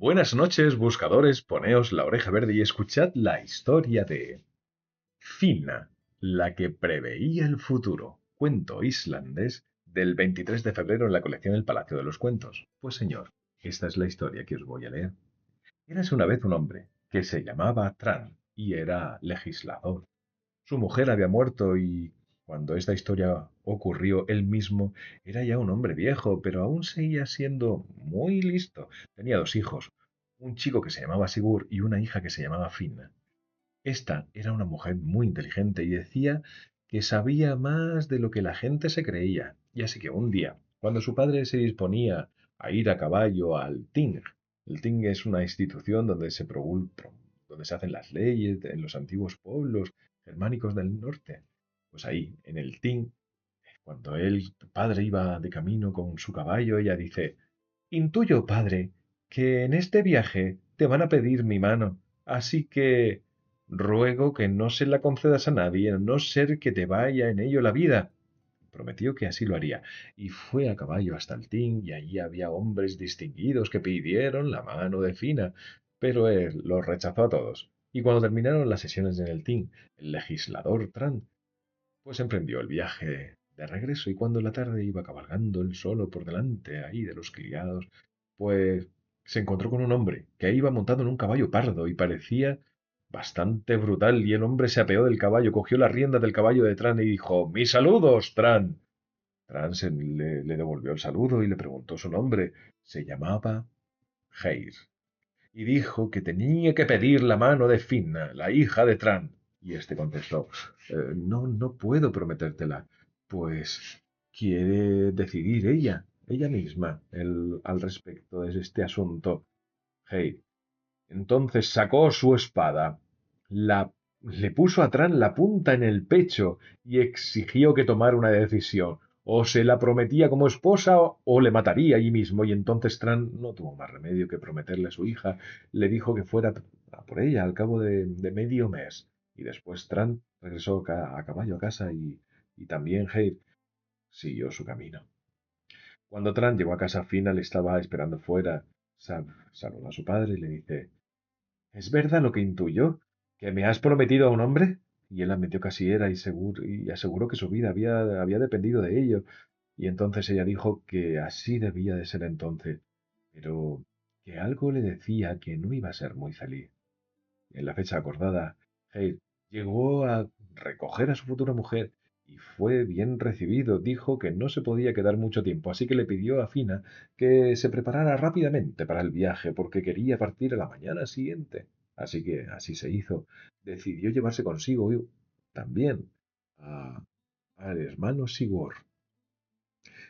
Buenas noches, buscadores, poneos la oreja verde y escuchad la historia de Fina, la que preveía el futuro. Cuento islandés del 23 de febrero en la colección El Palacio de los Cuentos. Pues señor, esta es la historia que os voy a leer. Érase una vez un hombre que se llamaba Tran y era legislador. Su mujer había muerto y cuando esta historia ocurrió, él mismo era ya un hombre viejo, pero aún seguía siendo muy listo. Tenía dos hijos, un chico que se llamaba Sigur y una hija que se llamaba Finna. Esta era una mujer muy inteligente y decía que sabía más de lo que la gente se creía. Y así que un día, cuando su padre se disponía a ir a caballo al Ting, el Ting es una institución donde se hacen las leyes en los antiguos pueblos germánicos del norte. Pues ahí, en el Ting, cuando el padre iba de camino con su caballo, ella dice: Intuyo, padre, que en este viaje te van a pedir mi mano, así que ruego que no se la concedas a nadie, a no ser que te vaya en ello la vida. Prometió que así lo haría, y fue a caballo hasta el Ting, y allí había hombres distinguidos que pidieron la mano de Fina, pero él los rechazó a todos. Y cuando terminaron las sesiones en el Ting, el legislador Tran pues emprendió el viaje de regreso y cuando la tarde iba cabalgando él solo por delante ahí de los criados, pues se encontró con un hombre que iba montado en un caballo pardo y parecía bastante brutal y el hombre se apeó del caballo, cogió la rienda del caballo de Tran y dijo: «¡Mis saludos, Tran!». Tran le devolvió el saludo y le preguntó su nombre. Se llamaba Geir y dijo que tenía que pedir la mano de Finna, la hija de Tran. Y este contestó: No, no puedo prometértela, pues quiere decidir ella misma, al respecto de este asunto. Hey, entonces sacó su espada, le puso a Tran la punta en el pecho y exigió que tomara una decisión. O se la prometía como esposa o le mataría allí mismo. Y entonces Tran no tuvo más remedio que prometerle a su hija. Le dijo que fuera a por ella al cabo de medio mes. Y después Tran regresó a caballo a casa y también Heir siguió su camino. Cuando Tran llegó a casa, Fina le estaba esperando fuera. Saludó a su padre y le dice: ¿Es verdad lo que intuyo? ¿Que me has prometido a un hombre? Y él admitió que así era y aseguró que su vida había dependido de ello. Y entonces ella dijo que así debía de ser entonces, pero que algo le decía que no iba a ser muy feliz. En la fecha acordada, Hale llegó a recoger a su futura mujer y fue bien recibido. Dijo que no se podía quedar mucho tiempo, así que le pidió a Fina que se preparara rápidamente para el viaje porque quería partir a la mañana siguiente. Así que así se hizo. Decidió llevarse consigo también a- al hermano Sigurd.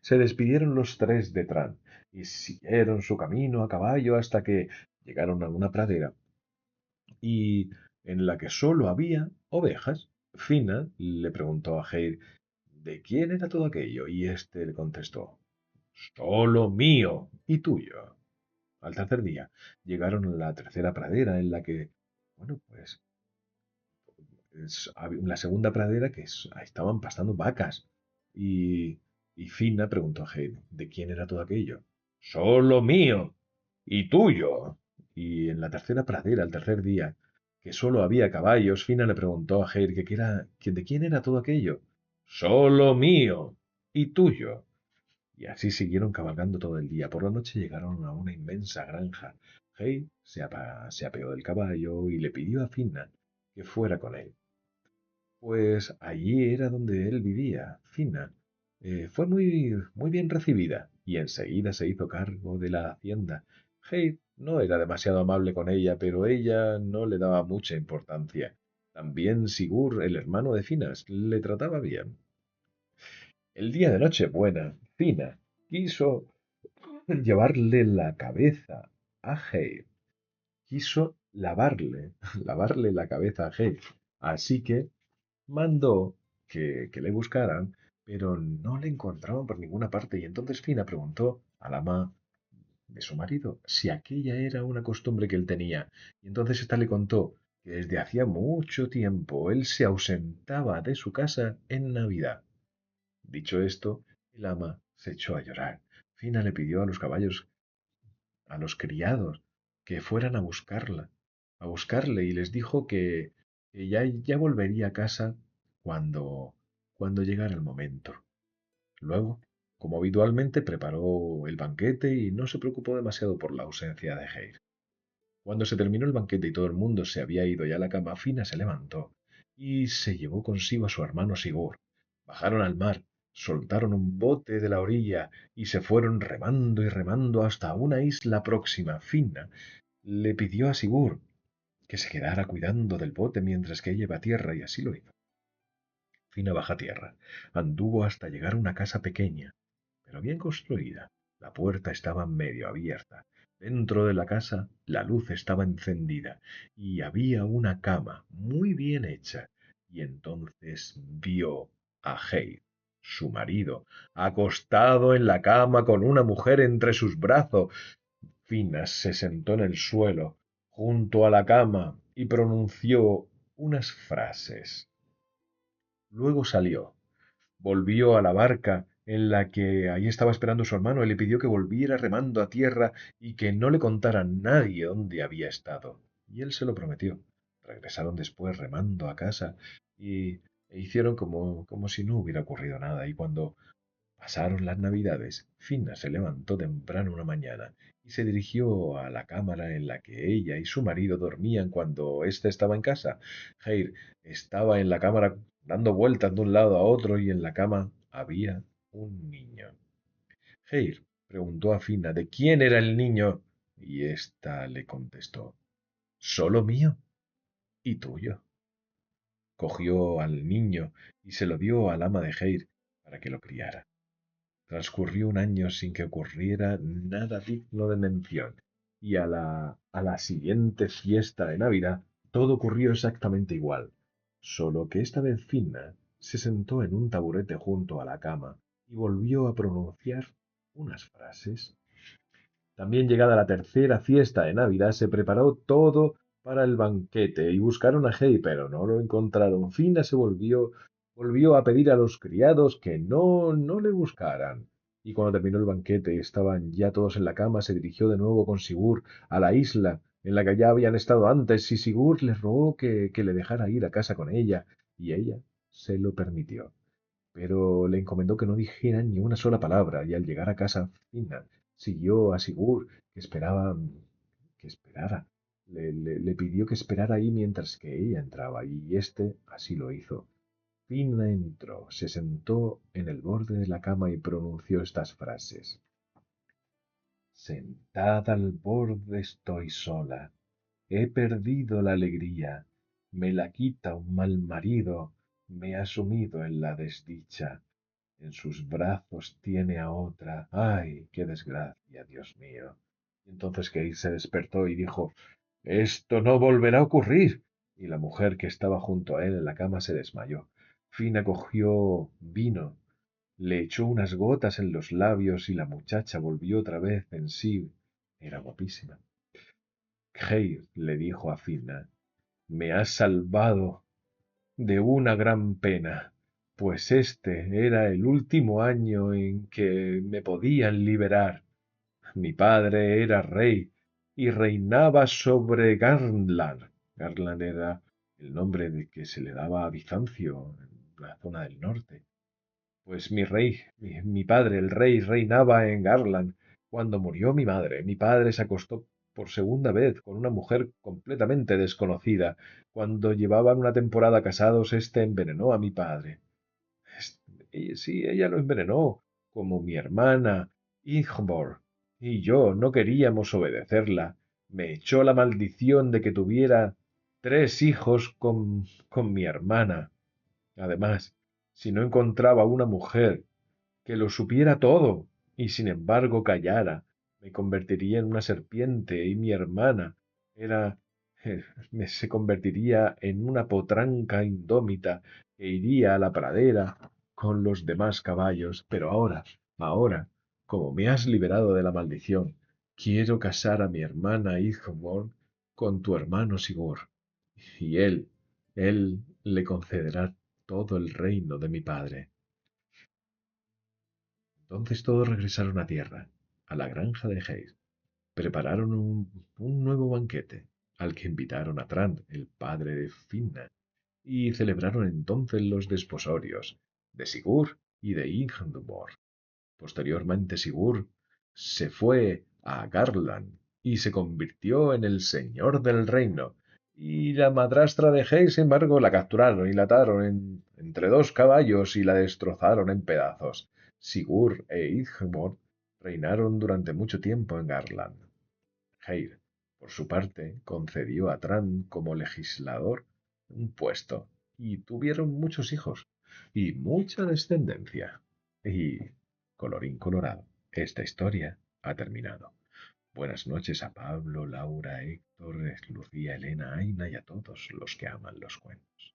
Se despidieron los tres de Tran y siguieron su camino a caballo hasta que llegaron a una pradera y en la que solo había ovejas. Fina le preguntó a Geir de quién era todo aquello y éste le contestó: solo mío y tuyo. Al tercer día llegaron a la tercera pradera en la que, bueno, pues la segunda pradera ahí estaban pastando vacas y Fina preguntó a Geir de quién era todo aquello. Solo mío y tuyo. Y en la tercera pradera, al tercer día, que solo había caballos, Fina le preguntó a Geir de quién era todo aquello. Solo mío y tuyo. Y así siguieron cabalgando todo el día. Por la noche llegaron a una inmensa granja. Geir se apeó del caballo y le pidió a Fina que fuera con él. Pues allí era donde él vivía. Fina fue muy bien recibida y enseguida se hizo cargo de la hacienda. Hale no era demasiado amable con ella, pero ella no le daba mucha importancia. También Sigur, el hermano de Finas, le trataba bien. El día de Nochebuena, Fina quiso llevarle la cabeza a Hale. Quiso lavarle la cabeza a Hale. Así que mandó que le buscaran, pero no le encontraban por ninguna parte. Y entonces Fina preguntó al ama de su marido si aquella era una costumbre que él tenía. Y entonces ésta le contó que desde hacía mucho tiempo él se ausentaba de su casa en Navidad. Dicho esto, el ama se echó a llorar. Fina le pidió a los caballos, a los criados, que fueran a buscarle, y les dijo que ya volvería a casa cuando, cuando llegara el momento. Luego, como habitualmente, preparó el banquete y no se preocupó demasiado por la ausencia de Heir. Cuando se terminó el banquete y todo el mundo se había ido ya a la cama, Fina se levantó y se llevó consigo a su hermano Sigur. Bajaron al mar, soltaron un bote de la orilla y se fueron remando y remando hasta una isla próxima. Fina le pidió a Sigur que se quedara cuidando del bote mientras que ella iba a tierra, y así lo hizo. Fina baja a tierra. Anduvo hasta llegar a una casa pequeña, pero bien construida. La puerta estaba medio abierta. Dentro de la casa la luz estaba encendida y había una cama muy bien hecha. Y entonces vio a Hale, su marido, acostado en la cama con una mujer entre sus brazos. Fina se sentó en el suelo, junto a la cama, y pronunció unas frases. Luego salió. Volvió a la barca en la que allí estaba esperando su hermano y le pidió que volviera remando a tierra y que no le contara a nadie dónde había estado. Y él se lo prometió. Regresaron después remando a casa y hicieron como si no hubiera ocurrido nada. Y cuando pasaron las Navidades, Fina se levantó temprano una mañana y se dirigió a la cámara en la que ella y su marido dormían cuando éste estaba en casa. Jair estaba en la cámara dando vueltas de un lado a otro, y en la cama había un niño. Jair preguntó a Fina de quién era el niño, y ésta le contestó: solo mío y tuyo. Cogió al niño y se lo dio al ama de Jair para que lo criara. Transcurrió un año sin que ocurriera nada digno de mención, y a la siguiente fiesta de Navidad todo ocurrió exactamente igual, solo que esta vez Finna se sentó en un taburete junto a la cama y volvió a pronunciar unas frases. También llegada la tercera fiesta de Navidad se preparó todo para el banquete y buscaron a Hey, pero no lo encontraron. Fina volvió a pedir a los criados que no le buscaran. Y cuando terminó el banquete y estaban ya todos en la cama, se dirigió de nuevo con Sigur a la isla en la que ya habían estado antes, y Sigur les rogó que le dejara ir a casa con ella, y ella se lo permitió, pero le encomendó que no dijera ni una sola palabra, y al llegar a casa, Fina siguió a Sigur, que esperara. Le pidió que esperara ahí mientras que ella entraba, y éste así lo hizo. Fina entró, se sentó en el borde de la cama y pronunció estas frases: sentada al borde estoy sola, he perdido la alegría, me la quita un mal marido, me ha sumido en la desdicha. En sus brazos tiene a otra. ¡Ay, qué desgracia, Dios mío! Y entonces Kate se despertó y dijo: esto no volverá a ocurrir. Y la mujer que estaba junto a él en la cama se desmayó. Fina cogió vino, le echó unas gotas en los labios y la muchacha volvió otra vez en sí. Era guapísima. Kate le dijo a Fina: me has salvado de una gran pena, pues este era el último año en que me podían liberar. Mi padre era rey y reinaba sobre Garland. Garland era el nombre de que se le daba a Bizancio, en la zona del norte. Pues mi padre, el rey, reinaba en Garland. Cuando murió mi madre, mi padre se acostó por segunda vez con una mujer completamente desconocida. Cuando llevaban una temporada casados, éste envenenó a mi padre. Es- sí, ella lo envenenó, como mi hermana Ingeborg. Y yo no queríamos obedecerla. Me echó la maldición de que tuviera 3 hijos con mi hermana. Además, si no encontraba una mujer que lo supiera todo y sin embargo callara, me convertiría en una serpiente, y mi hermana era se convertiría en una potranca indómita que iría a la pradera con los demás caballos. Pero ahora, como me has liberado de la maldición, quiero casar a mi hermana Ingeborg con tu hermano Sigurd, y él le concederá todo el reino de mi padre. Entonces todos regresaron a tierra, a la granja de Hayes. prepararon un nuevo banquete, al que invitaron a Tran, el padre de Finna, y celebraron entonces los desposorios de Sigurd y de Ingjaldor. Posteriormente Sigurd se fue a Garland y se convirtió en el señor del reino. Y la madrastra de Hei, sin embargo, la capturaron y la ataron entre dos caballos y la destrozaron en pedazos. Sigurd e Ingborg reinaron durante mucho tiempo en Garland. Heir, por su parte, concedió a Tran como legislador un puesto y tuvieron muchos hijos y mucha descendencia. Y, colorín colorado, esta historia ha terminado. Buenas noches a Pablo, Laura, Héctor, Lucía, Elena, Aina y a todos los que aman los cuentos.